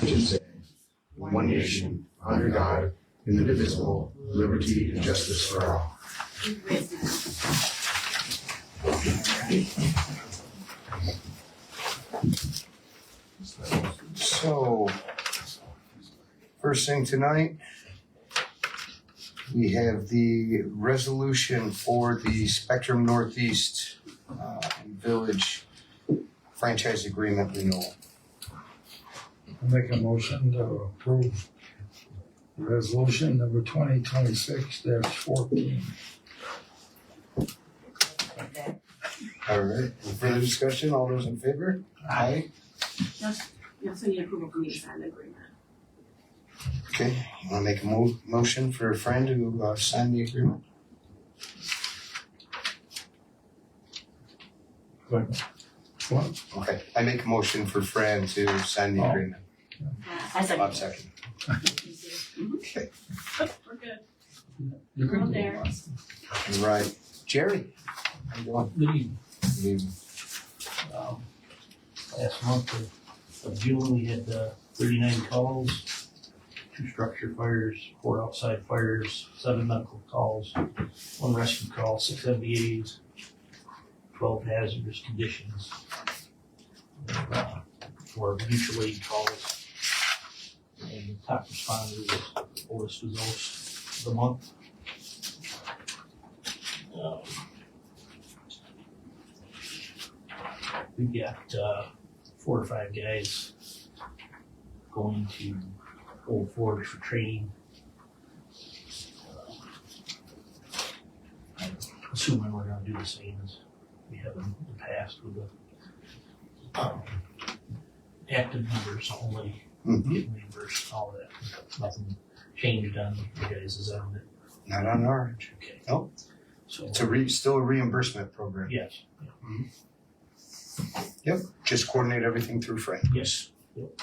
to say, one nation, under God, indivisible, liberty and justice for all. So, first thing tonight, we have the resolution for the Spectrum Northeast Village franchise agreement renewal. I'll make a motion to approve resolution number 2026-14. All right, any further discussion? All those in favor? Aye. You also need approval for me to sign the agreement. Okay, you wanna make a motion for a friend to sign the agreement? What? Okay, I make a motion for Fran to sign the Oh. agreement. I second. Bob second. Mhm. Okay, We're good. You We're can there. all right. Jerry, how you doing? Good evening. Good evening. Last month of June, we had 39 calls, 2 structure fires, 4 outside fires, 7 medical calls, 1 rescue call, 6 MVAs, 12 hazardous conditions, 4 mutual aid calls. And the top responder was Otis Vazos of the month. We've got 4 or 5 guys going to Old Forge for training. I'm assuming we're gonna do the same as we have in the past with the active members only Mhm. getting reimbursed, all that. Nothing changed on the guys' end. Not on our, Okay. Nope. So, it's still a reimbursement program. yes, Yep, just coordinate everything through Fran. yes, yep.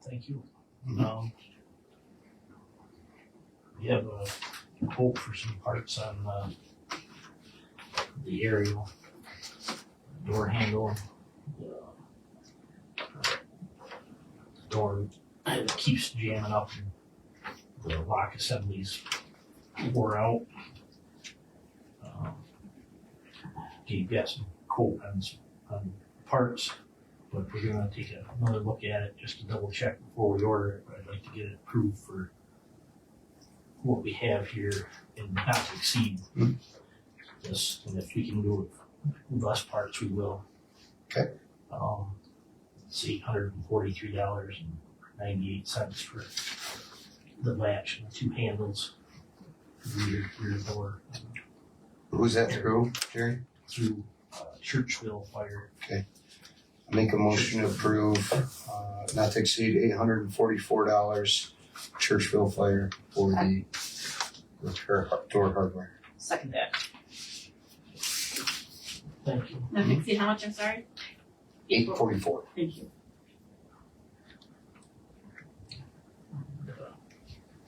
Thank you. Mhm. We have a quote for some parts on the aerial door handle. The door keeps jamming up and the lock assemblies wore out. Gave got some quote on parts, but we're gonna take another look at it just to double check before we order it. But I'd like to get it approved for what we have here and not to exceed this. And if we can do it with less parts, we will. Okay. It's $843.98 for the latch and the 2 handles, rear door, Who's that through, Jerry? through Churchville Fire. Make a motion to approve, not to exceed $844 Churchville Fire for the repair door hardware. Second that. Thank you. Now, Dixie, how much, I'm sorry? $844. Thank you.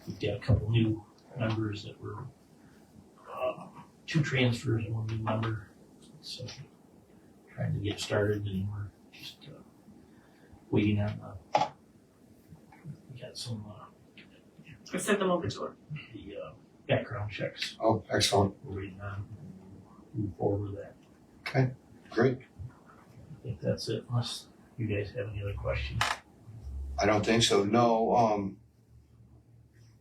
We've got a couple new members that were 2 transfers and 1 new member. So trying to get started and we're just waiting on we got some I sent them over to her. the background checks Oh, excellent. we're waiting on. We'll move forward with that. Great. I think that's it unless you guys have any other questions. I don't think so. No,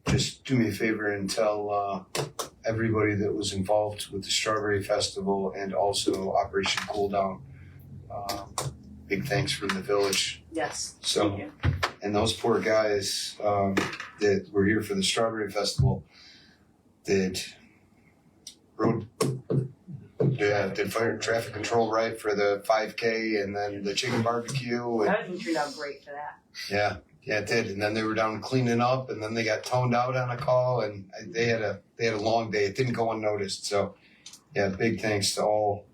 just do me a favor and tell everybody that was involved with the Strawberry Festival and also Operation Cool Down. Big thanks from the village. Yes. So, Thank you. and those poor guys that were here for the Strawberry Festival that did fire traffic control right for the 5K and then the chicken barbecue. And, That turned out great for that. yeah, it did. And then they were down cleaning up, and then they got toned out on a call, and they had a long day. It didn't go unnoticed. So, yeah, big thanks to all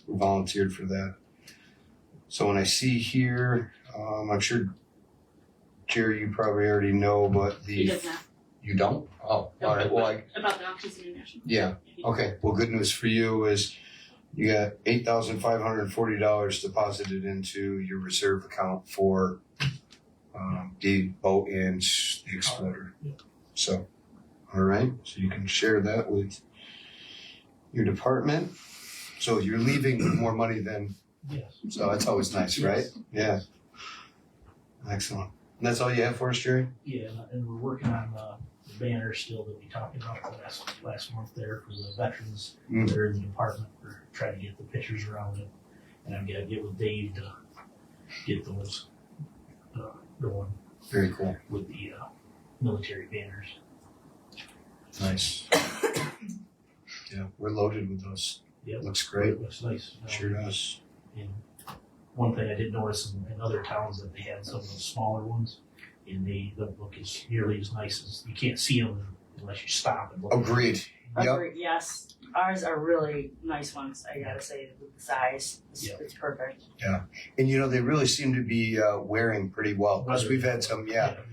who volunteered for that. So when I see here, I'm sure Jerry, you probably already know, but He does not. you don't. Oh, all right. Well, About the Autism International. yeah. Okay. Well, good news for you is You got $8,540 deposited into your reserve account for the boat and the exploder. Yep. So, all right, so you can share that with your department. So you're leaving with more money than, Yes. so that's always nice, right? Yeah. Excellent. And that's all you have for us, Jerry? Yeah, and we're working on the banner still that we talked about last month there for the veterans Mm. that are in the apartment. We're trying to get the pictures around it, and I'm gonna get with Dave to get those going Very cool. with the military banners. Nice. Yeah, we're loaded with those. Yep. Looks great. It looks nice. Sure does. And one thing I did notice in other towns that they had some of those smaller ones, and they don't look as nearly as nice as, you can't see them unless you stop and look. Agreed. Yep. Agreed, yes. Ours are really nice ones, I gotta say, with the size. Yeah. It's perfect. And you know, they really seem to be wearing pretty well because we've had some, We have a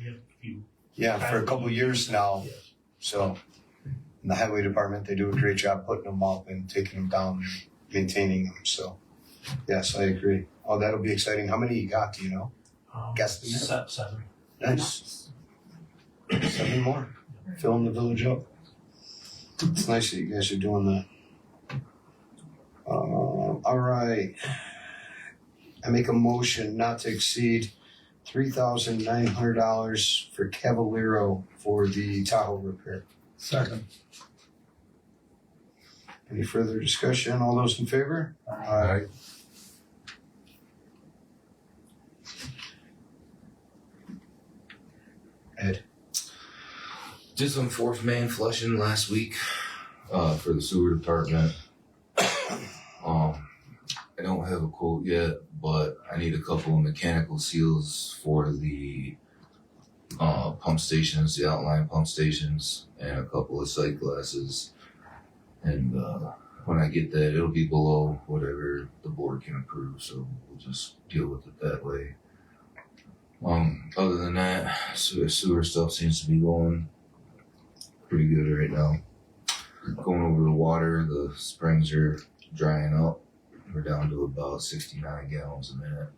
few. for a couple of years now. Yes. So, in the highway department, they do a great job putting them up and taking them down, and maintaining them. So, yes, I agree. Oh, that'll be exciting. How many you got? Do you know? Guesstimate? 7. Nice. 7 more. Filling the village up. It's nice that you guys are doing that. All right. I make a motion not to exceed $3,900 for Cavallero for the Tahoe repair. Second. Any further discussion? All those in favor? Aye. Ed. Did some fourth main flushing last week for the sewer department. I don't have a quote yet, but I need a couple of mechanical seals for the pump stations, the outline pump stations, and a couple of sight glasses. And when I get that, it'll be below whatever the board can approve, so we'll just deal with it that way. Other than that, sewer stuff seems to be going pretty good right now. Going over the water, the springs are drying up. We're down to about 69 gallons a minute,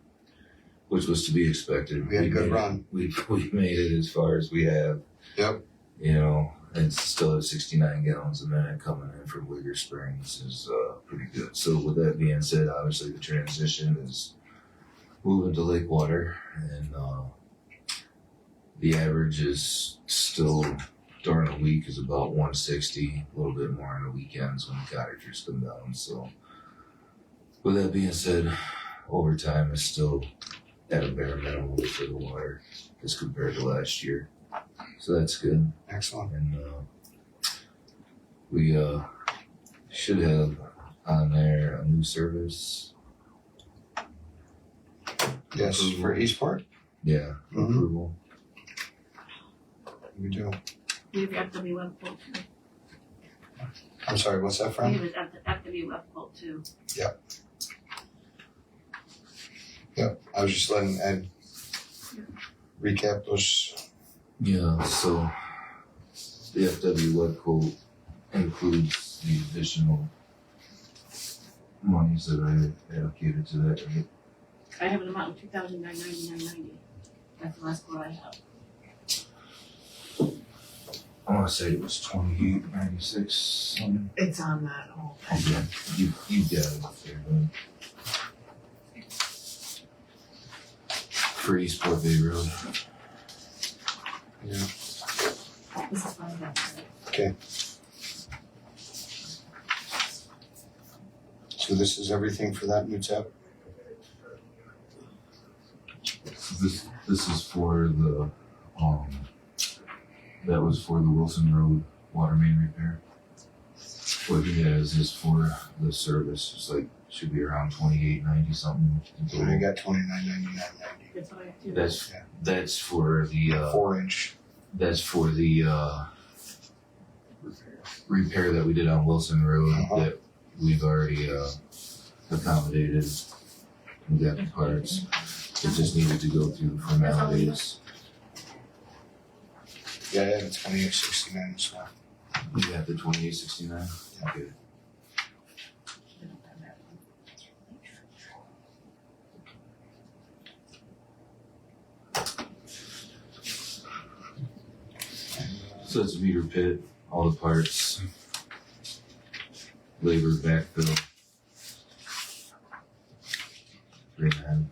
which was to be expected. We had a good made run. it. We made it as far as we have. Yep. You know, it's still at 69 gallons a minute coming in from Wigger Springs is pretty good. So with that being said, obviously the transition is moving to lake water, and the average is still during the week is about 160, a little bit more on the weekends when the cottagers come down. So with that being said, overtime is still at a bare minimum for the water as compared to last year. So that's good. Excellent. And we should have on there a new service. Yes, Approval. for Eastport? Yeah, Mhm. approval. We do. We have FW web quote too. I'm sorry, what's that We from? have an FW web quote too. Yep, I was just letting Ed recap those. Yeah, so the FW web quote includes the additional monies that I allocated to that. Right? I have an amount of $2,999.90. That's the last quote I have. I want to say it was 2896. It's on that whole thing. Yeah, you got it up there, right? For Eastport Bay Road. Yeah. This is fine, that's it. Okay. So this is everything for that new tap? This is for the that was for the Wilson Road water main repair. What he has is for the service. It's like should be around 2890 something. So we got $29.99.90. That's what I have too. That's for the 4-inch. that's for the repair that we did on Wilson Road Uh-huh. that we've already accommodated. We got the parts. It just needed to go through the formalities. Yeah, I have a 2869 as well. You got the 2869? Okay. So it's a meter pit, all the parts, labor backfill. Bring that.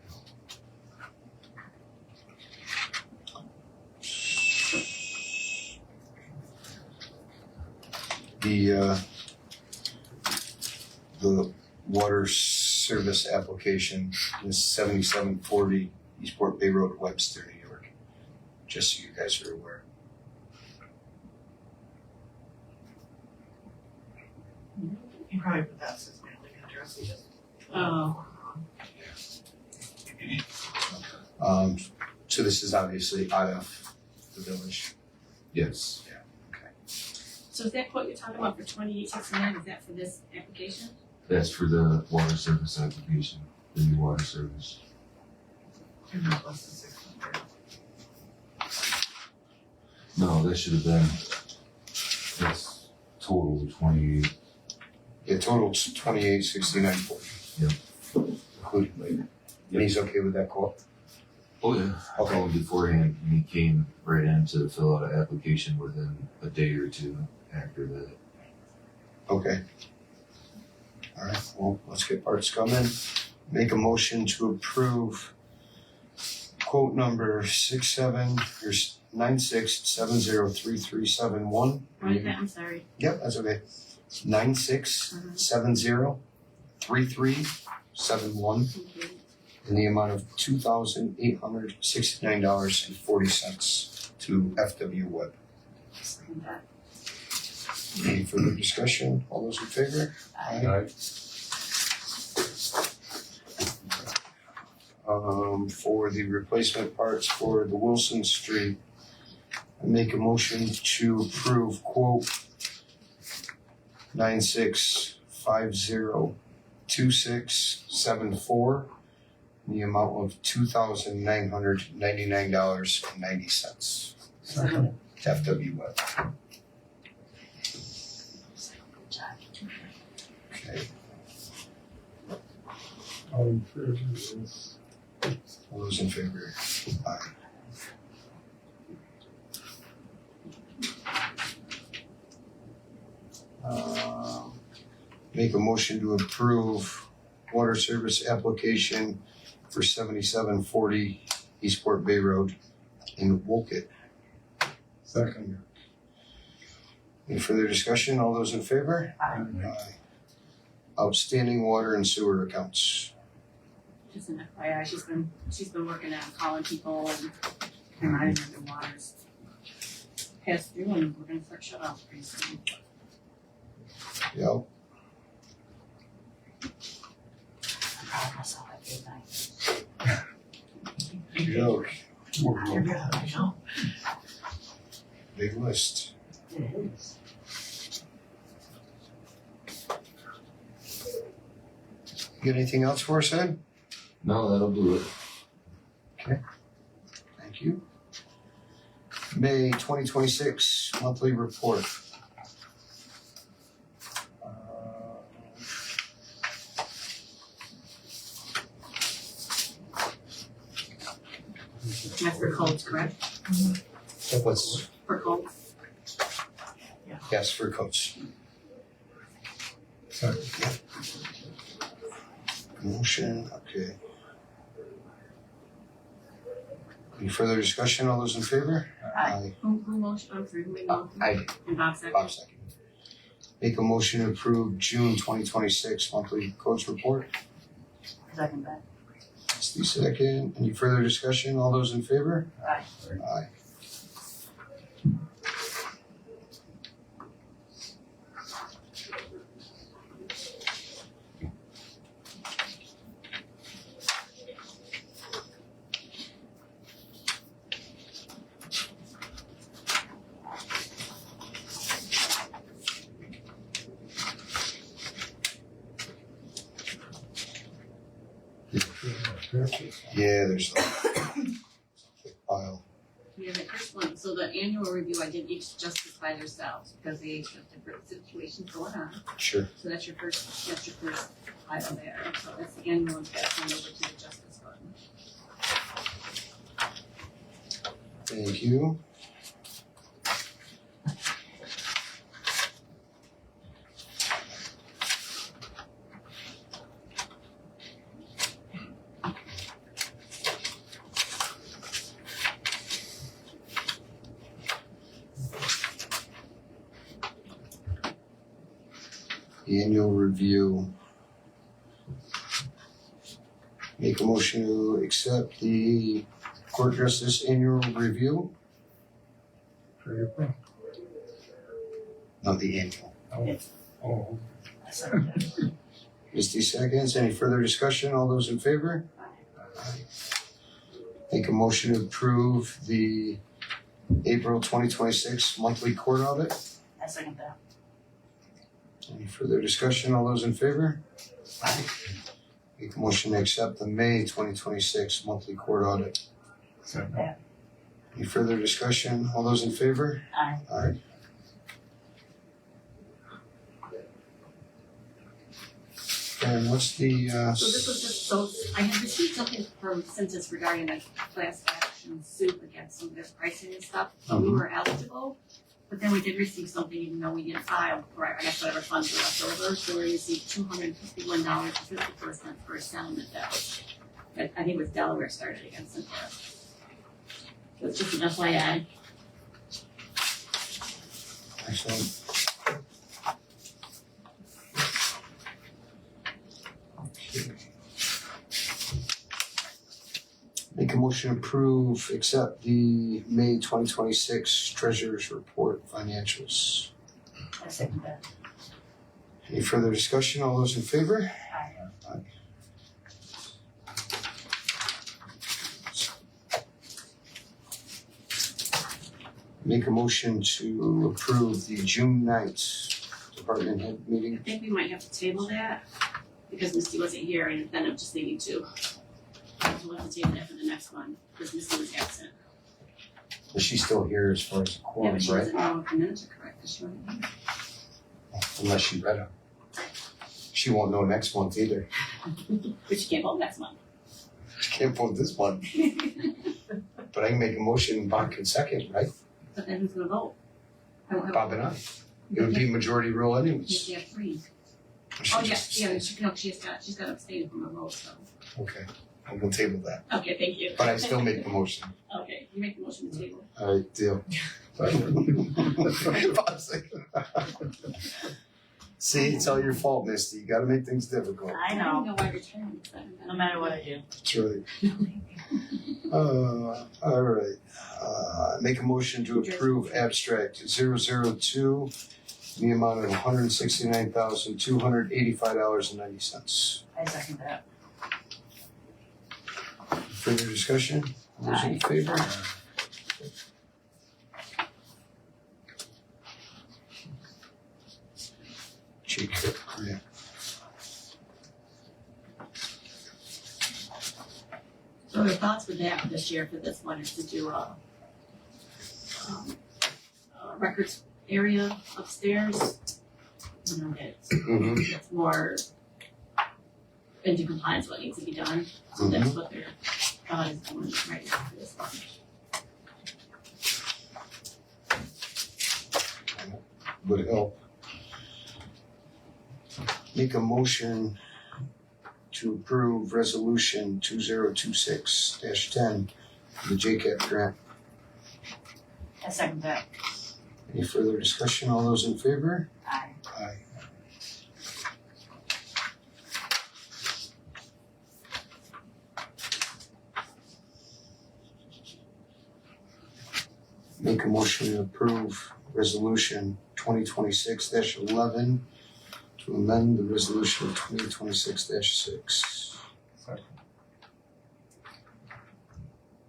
The water service application is 7740 Eastport Bay Road, Webster, New York. Just so you guys are aware. You probably put that as his mailing address, he just. Oh, So this is obviously out of the village. Yes. so is that quote you're talking about for 2869, is that for this application? That's for the water service application, the new water service. And that was the 600. No, that should have been, that's total 28. Yeah, total 286940. Yep. Including labor. And he's okay with that quote? Oh yeah. I Okay. called him beforehand and he came right in to fill out an application within a day or two after that. Okay. All right, well, let's get parts coming. Make a motion to approve quote number 96703371. What is that, I'm sorry. Yep, that's okay. 96703371 Thank you. in the amount of $2,869.40 to FW Web. Second that. Any further discussion? All those in favor? Aye. For the replacement parts for the Wilson Street, I make a motion to approve quote 96502674 in the amount of $2,999.90 Second. to FW Web. Okay, All in favor, yes. all those in favor? Aye. Make a motion to approve water service application for 7740 Eastport Bay Road in Woket. Second. Any further discussion? All those in favor? Aye. Outstanding water and sewer accounts. Just an FYI, she's been working at calling people and reminding them the water's passed through and we're gonna start shut off pretty soon. Yep. Myself at midnight. Joke. You're good, I know. Big list. It is. Got anything else for us, Ed? No, that'll do it. Thank you. May 2026 monthly report. That's for codes, correct? What's, For codes? yes, for coach. Second. Motion, okay. Any further discussion? All those in favor? Aye. Who motion, I'm sorry, who made the motion? Aye. And Bob second? Bob second. Make a motion to approve June 2026 monthly coach report. Second that. Steve second. Any further discussion? All those in favor? Aye. Aye. Yeah, there's a pile. Yeah, the first one, so the annual review, I did each justice by themselves because they each have different situations going on. Sure. So that's your first item there. So that's the annual one that's sent over to the justice fund. Thank you. the annual review. Make a motion to accept the court justice annual review, For April. not the annual. Oh, I second that. Misty seconds, any further discussion, all those in favor? Aye. Make a motion to approve the April 2026 monthly court audit. I second that. Any further discussion, all those in favor? Aye. Make a motion to accept the May 2026 monthly court audit. second. Any further discussion, all those in favor? Aye. Aye. And what's the, So this was just, so I had received something from Census regarding a class action suit against some of this pricing and stuff, so we were eligible. But then we did receive something even though we didn't file, or I guess whatever funds were left over, so we received $251.54 for a settlement that was, that I think it was Delaware started against Census. So it's just an FYI. excellent. Make a motion to approve, accept the May 2026 Treasurer's Report financials. I second that. Any further discussion, all those in favor? Aye. Make a motion to approve the June 9th department head I meeting. think we might have to table that because Misty wasn't here and then I'm just needing to. We'll have to table that for the next one because Misty was absent. Is she still here as far as the Yeah, quorum, but she right? doesn't know if the minutes are correct because she wasn't here. Unless she read them. She won't know next month either. But she can't vote next month. She can't vote this month, but I can make a motion, Bob can second, right? But then who's gonna vote? I don't have. Bob and I. It would be majority rule You anyways. have 3. She Oh, yeah, just- yeah, she's got to abstain from her vote, so. Okay, I'm gonna table that, Okay, thank you. but I still make the motion. Okay, you make the motion to table. Alright, deal. Bob's like- See, it's all your fault, Misty. You gotta make things difficult. I don't know, even know why you're turning. because I haven't done no matter what I do. That's right. Alright. Make a motion to approve abstract 002 in the amount of $169,285.90. I second that. Further discussion? All those in favor? Jacob, yeah. So the thoughts with that this year for this one is to do a records area upstairs. You know, it's more into compliance what needs to be done. So that's what their thought is doing right now for this one. Would help. Make a motion to approve resolution 2026-10 for the JCAP grant. I second that. Any further discussion? All those in favor? Aye. Aye. Make a motion to approve resolution 2026-11 to amend the resolution of 2026-6. Second.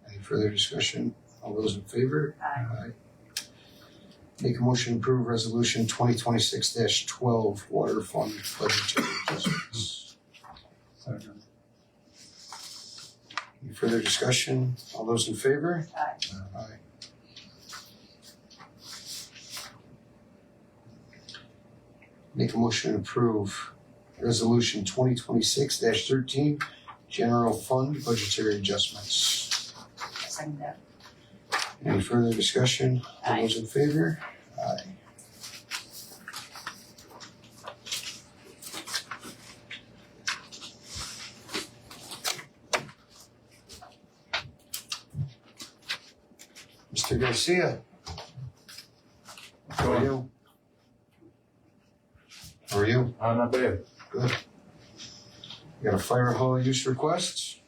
Any further discussion? All those in favor? Aye. Make a motion to approve resolution 2026-12 water fund budgetary adjustments. Second. Any further discussion? All those in favor? Aye. Aye. Make a motion to approve resolution 2026-13 general fund budgetary adjustments. I second that. Any further discussion? All Aye. those in favor? Aye. Mr. Garcia. How are you? How are you? Not bad. We got a fire hall use request.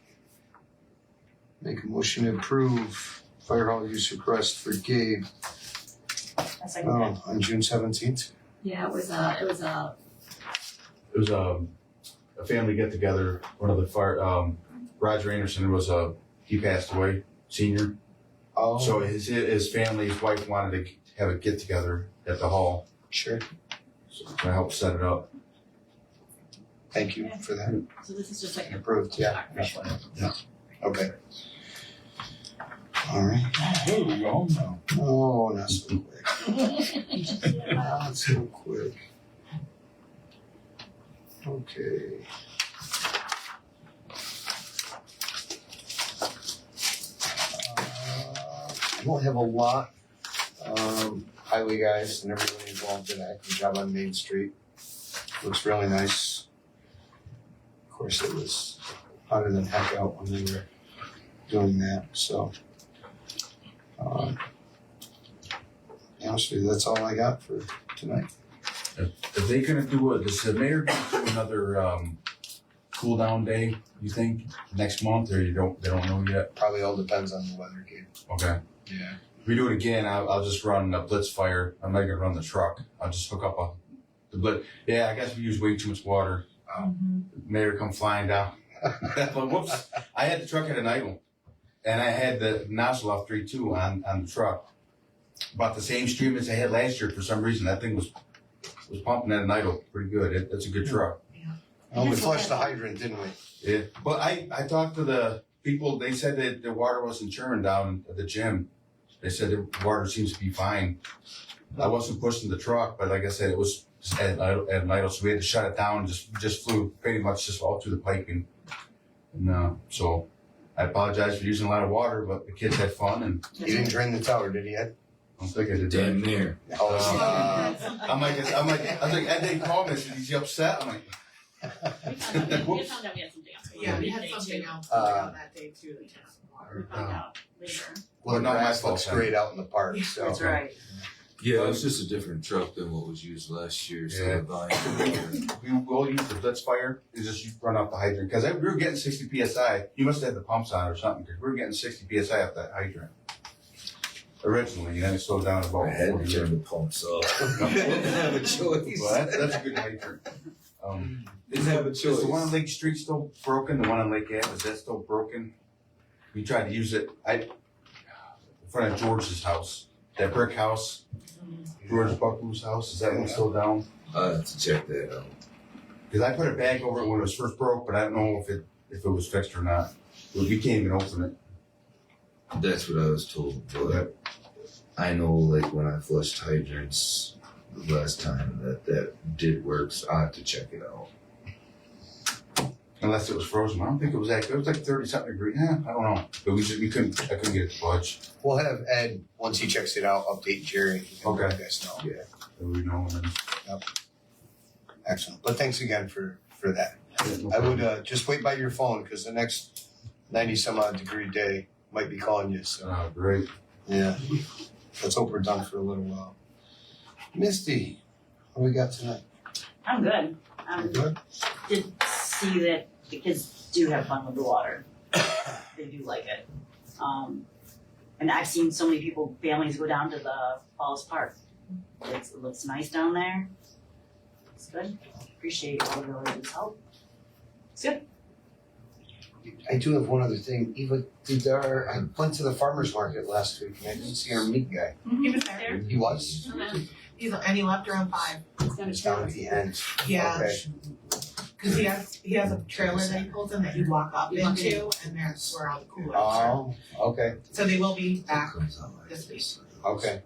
Make a motion to approve fire hall use request for Gabe A second. on June 17th. Yeah, it was a It was a family get together. One of the Roger Anderson he passed away, senior. Oh, So his family, his wife wanted to have a get together at the hall. sure. So I helped set it up. Thank you for that. so this is just like a Approved, yeah. That's fine. Okay. All right. Oh, we go home now. Oh, not so quick. Not so quick. Okay. I don't have a lot. Highway guys and everybody involved did an excellent job on Main Street. Looks really nice. Of course, it was hotter than heck out when they were doing that, so. To be honest with you, that's all I got for tonight. Are they gonna does the mayor gonna do another cool down day, you think, next month, or they don't know yet? Probably all depends on the weather, Gabe. Okay. Yeah. If we do it again, I'll just run a blitz fire. I'm not gonna run the truck. I'll just hook up the blitz. Yeah, I guess we use way too much water. Mayor come flying down. But whoops, I had the truck at an idle. And I had the nozzle off 3.2 on the truck. About the same stream as I had last year for some reason. That thing was pumping at an idle pretty good. It's a good truck. Well, we flushed the hydrant, didn't we? Yeah. But I talked to the people, they said that the water wasn't churning down at the gym. They said the water seems to be fine. I wasn't pushing the truck, but like I said, it was at an idle, so we had to shut it down and just flew pretty much just all through the piping. And so I apologize for using a lot of water, but the kids had fun, and He didn't drain the tower, did he yet? I don't think I did Damn that. near. Oh, I was like, Ed didn't call me. I said, is he upset? I'm like, we found out we had something else. Yeah, we had Midday, something too. else going on that day too, like We water. found out later. well, the Not my grass fault, looks then. great out in the park, so. That's right. Yeah, it's just a different truck than what was used last year. So Yeah. the volume. we will use the blitz fire. Is just you run off the hydrant because we were getting 60 psi. You must have had the pumps on or something because we were getting 60 psi off that hydrant originally, and then it slowed down to about I had to 40. turn the pumps off. Didn't have a choice. Well, that's a good hydrant. Didn't have a Is choice. the one on Lake Street still broken? The one on Lake Ave, is that still broken? We tried to use it. In front of George's house, that brick house, George Buckley's house. Is that one still down? I have to check that out. Because I put it back over it when it was first broke, but I don't know if it was fixed or not. We can't even open it. That's what I was told. But I know, like when I flushed hydrants last time, that did work. So I have to check it out. Unless it was frozen. I don't think it was that good. It was like 30-something degrees. I don't know. But I couldn't get it to budge. We'll have Ed, once he checks it out, update Jerry. He can let you guys know. Yeah. So we know. And then, Excellent. But thanks again for that. yeah, no I problem. would just wait by your phone because the next 90 some odd degree day might be calling you. So Great. yeah, let's hope we're done for a little while. Misty, what do we got tonight? I'm good. You good? Did see that the kids do have fun with the water. They do like it. And I've seen so many families go down to the Falls Park. It looks nice down there. It's good. Appreciate all the villages' help. It's good. I do have one other thing. Eva, I went to the farmer's market last week and I didn't see our meat guy. He was there. He was? And he left around 5. It's gonna It's down at the end. Yeah. Okay. Cause he has a trailer that he pulls in that you walk up into, and there's where all the coolers are. Oh, okay, So they will be back this week. okay.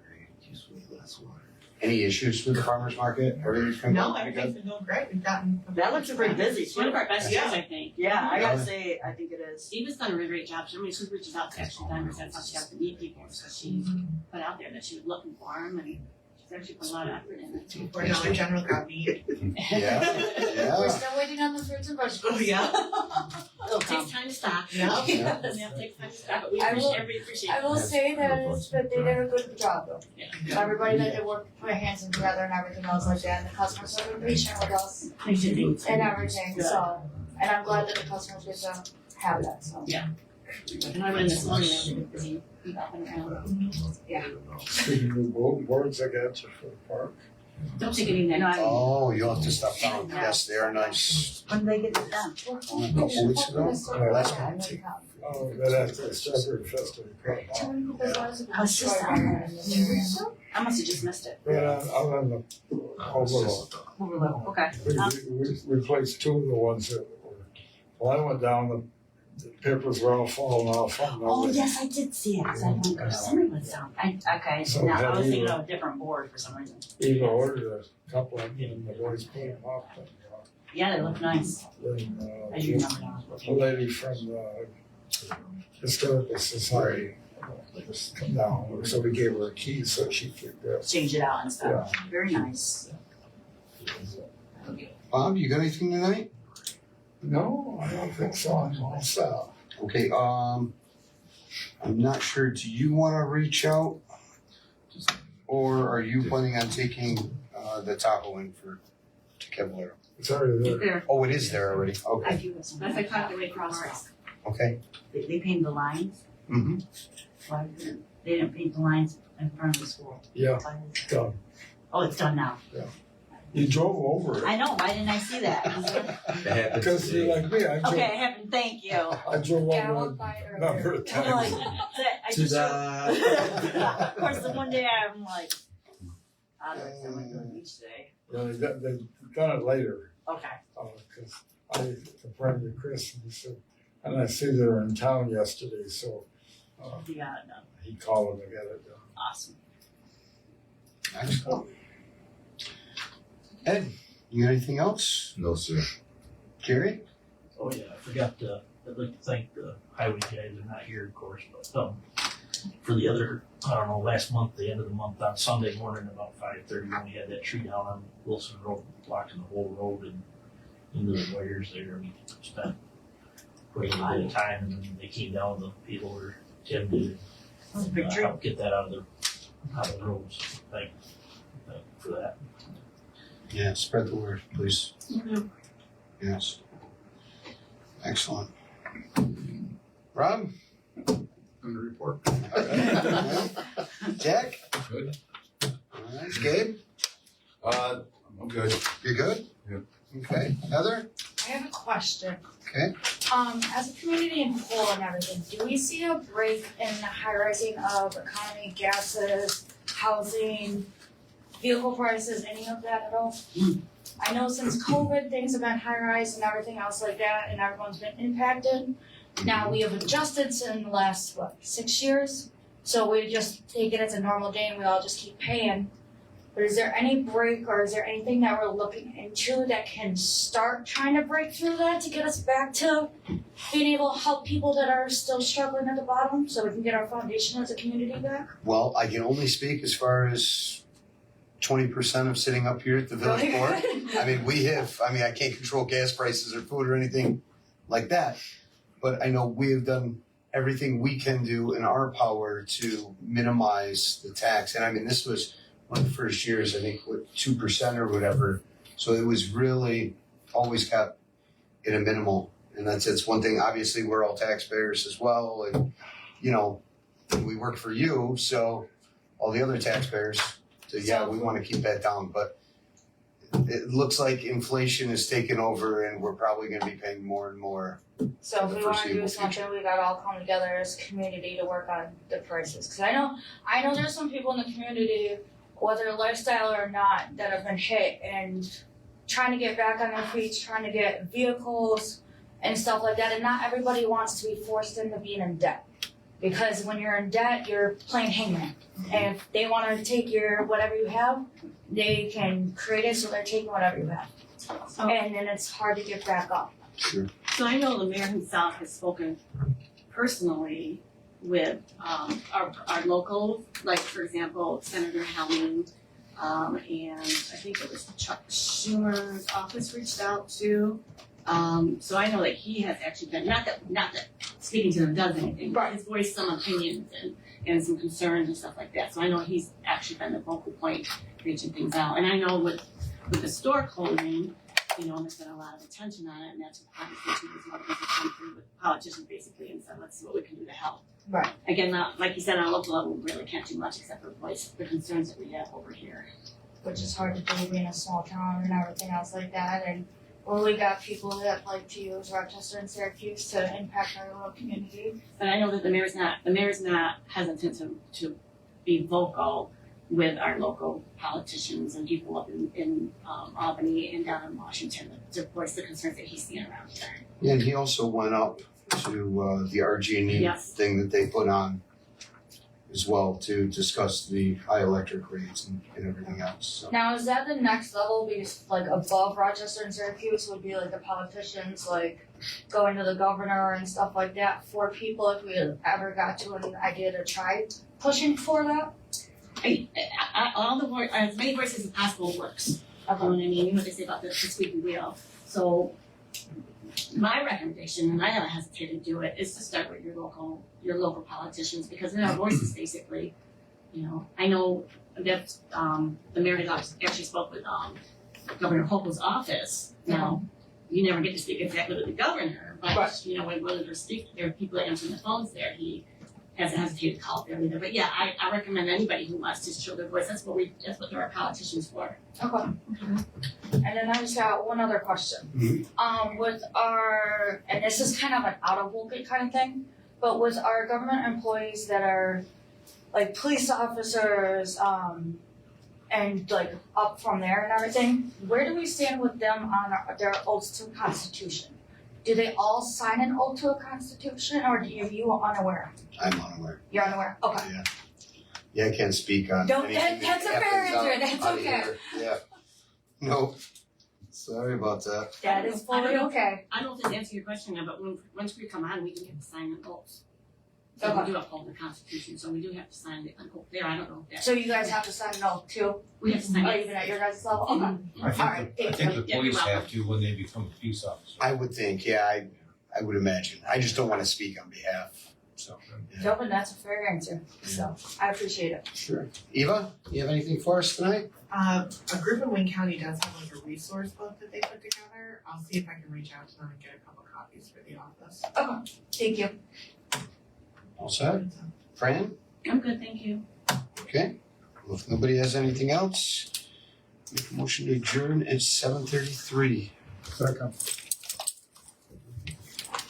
Any issues with the farmer's market? Everything's been No, going pretty good? everything's been going great. We've gotten. That looks pretty busy. It's one of our best Yeah. years, I think. Yeah, I gotta Really? say, I think it is. Eva's done a really great job. She reaches out to actual members. That's how she got to meet people. So she put out there that she was looking for them, and actually put a lot of effort in it. Dollar General got me. Yeah, We're yeah. still waiting on the fruits and vegetables. Oh, yeah. It takes time to stop. Yeah. Yeah. It takes time to stop, but we I will- appreciate I it. will say that they did a good job though. Yeah. Everybody that did work, put hands in together and everything else like that, and the customers have been patient with us Thank you. and everything, so, and I'm glad that the customers get to have that, so. And I went in this morning, I was busy bopping around. Speaking of boards, I got you for the park. Don't take any next. Oh, you'll have to stop down. Yes, they are nice. When they get it done. A couple weeks ago, last month. Oh, that after the Strawberry Festival. How's this sound? I must have just missed it. But out on the overlook, Overlook, okay. we replaced two of the ones that were, well, I went down, the papers were all falling off. Oh, yes, I did see it, cause I went, oh, somebody went down. Okay, So now I was have you- thinking of a different board for some reason. Eva ordered a couple of them, and the boys put them up. Yeah, they look nice. And, I do remember now. a lady from the Historical Society just come down, so we gave her a key so she could, Change it out and stuff. Very nice. Bob, you got anything tonight? no, I don't think so, I'm all set. Okay, I'm not sure, do you wanna reach out? Or are you planning on taking, the Tahoe in to Cavallero? It's already there. There, Oh, it is there already, I okay, do have some. that's like talking away from ours. okay. They painted the lines. Mm-hmm. Why didn't they didn't paint the lines in front of the school? Yeah, Why is it- done. Oh, it's done now. You drove over it, I know, why didn't I see that? because you're like me, I drove, Okay, I haven't, thank you. I drove Yeah, I over walked it by it a number earlier. of I'm like, times. I just of course, the one day I'm like, I don't know, I'm doing each day. Yeah, they've done it later, Okay. because I confirmed with Chris, and he said, and I see they were in town yesterday, so, You got it done. he called them to get it done. Awesome. Excellent. Ed, you got anything else? No, sir. Gary? Oh yeah, I forgot to, I'd like to thank the highway guys, they're not here, of course, but, for the other, I don't know, last month, the end of the month, on Sunday morning, about 5:30, when we had that tree down on Wilson Road, blocking the whole road and into the wires there, we spent quite a bit of time, and then they came down, the people were, Tim did, That's a big tree. help get that out of the roads, so thank you for that. Yeah, spread the word, please. Yes. Excellent. Rob? Under report. Jack? Good. Alright, Gabe? I'm good. You good? Yep. Okay, Heather? I have a question. Okay. As a community in whole and everything, do we see a break in the high rising of economy, gases, housing, vehicle prices, any of that at all? I know since COVID, things have been high rise and everything else like that, and everyone's been impacted. Now, we have adjusted in the last, 6 years? So we just take it as a normal day and we all just keep paying. But is there any break or is there anything that we're looking into that can start trying to break through that to get us back to being able to help people that are still struggling at the bottom so we can get our foundation as a community back? Well, I can only speak as far as 20% of sitting up here at the village Really? board. I mean, I can't control gas prices or food or anything like that. But I know we have done everything we can do in our power to minimize the tax. And I mean, this was one of the first years, I think, with 2% or whatever. So it was really always kept in a minimal. And it's one thing, obviously, we're all taxpayers as well. And, you know, we work for you, so all the other taxpayers. So yeah, we want to keep that down. But it looks like inflation is taking over and we're probably going to be paying more and more. So if The we wanna foreseeable do something, we gotta all come together as a community to work on the prices. Cause I know there's some people in the community, whether lifestyle or not, that have been hit and trying to get back on their feet, trying to get vehicles and stuff like that. And not everybody wants to be forced into being in debt. Because when you're in debt, you're playing hangman. And if they wanna take your, whatever you have, they can create it, so they're taking whatever you have. And then it's hard to get back up. Sure. So I know the mayor himself has spoken personally with our locals, like for example, Senator Helming, And I think it was Chuck Schumer's office reached out too. So I know that he has actually been, not that speaking to them does anything, but he's voiced some opinions and some concerns and stuff like that. So I know he's actually been the focal point reaching things out. And I know with the store closing, you know, there's been a lot of attention on it, and that's what obviously too is what has come through with politicians basically and said, let's see what we can do to help. Right. Again, not, like you said, on a local level, we really can't do much except for voice the concerns that we have over here. Which is hard to do being a small town and everything else like that, and well, we got people that like to use Rochester and Syracuse to impact our little community. But I know that the mayor's not hesitant to be vocal with our local politicians and people up in Albany and down in Washington to voice the concerns that he's seeing around here. Yeah, and he also went up to the RG&E Yes. thing that they put on as well to discuss the high electric rates and everything else. So. Now, is that the next level? Because like above Rochester and Syracuse would be like the politicians, like going to the governor and stuff like that for people if we ever got to an idea to try pushing for that. All the as many voices as possible works. You know Okay. what I mean? You know what they say about the squeaky wheel. So my recommendation, and I haven't hesitated to do it, is to start with your local politicians because they're our voices basically. You know, I know that the mayor has actually spoke with Governor Hochul's office. Now, you never get to speak exactly with the governor, but Right. you know, when there are people answering the phones there, he hasn't hesitated to call there either. But yeah, I recommend anybody who wants to show their voice. That's what there are politicians for. Okay. And then I just got one other question. With our, and this is kind of an out of pocket kind of thing, but with our government employees that are like police officers, and like up from there and everything, where do we stand with them on their oaths to the Constitution? Do they all sign an oath to a Constitution, or are you unaware? I'm unaware. You're unaware. Okay. Yeah, I can't speak on Don't- anything that's a that fair happens answer, that's out of okay. here. Yeah. Nope. Sorry about that. That is fully okay. I don't know if this answers your question now, but once we come on, we do have to sign an oath. So Okay. we do uphold the Constitution, so we do have to sign an oath there. I don't know if that. So you guys have to sign an oath too, We have to sign or it. even at your guys' level? Okay. I think, Alright, I thank think you. the Yeah, you're police welcome. have to when they become a peace officer. I would think, yeah, I would imagine. I just don't want to speak on behalf. So, yeah. Nope, and that's a fair answer, so I appreciate it. Sure. Eva, you have anything for us tonight? A group in Wayne County does have like a resource book that they put together. I'll see if I can reach out to them and get a couple copies for the office. Thank you. All set? Fran? I'm good, thank you. Okay. Well, if nobody has anything else, make a motion to adjourn at 7:33. Second.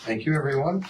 Thank you, everyone.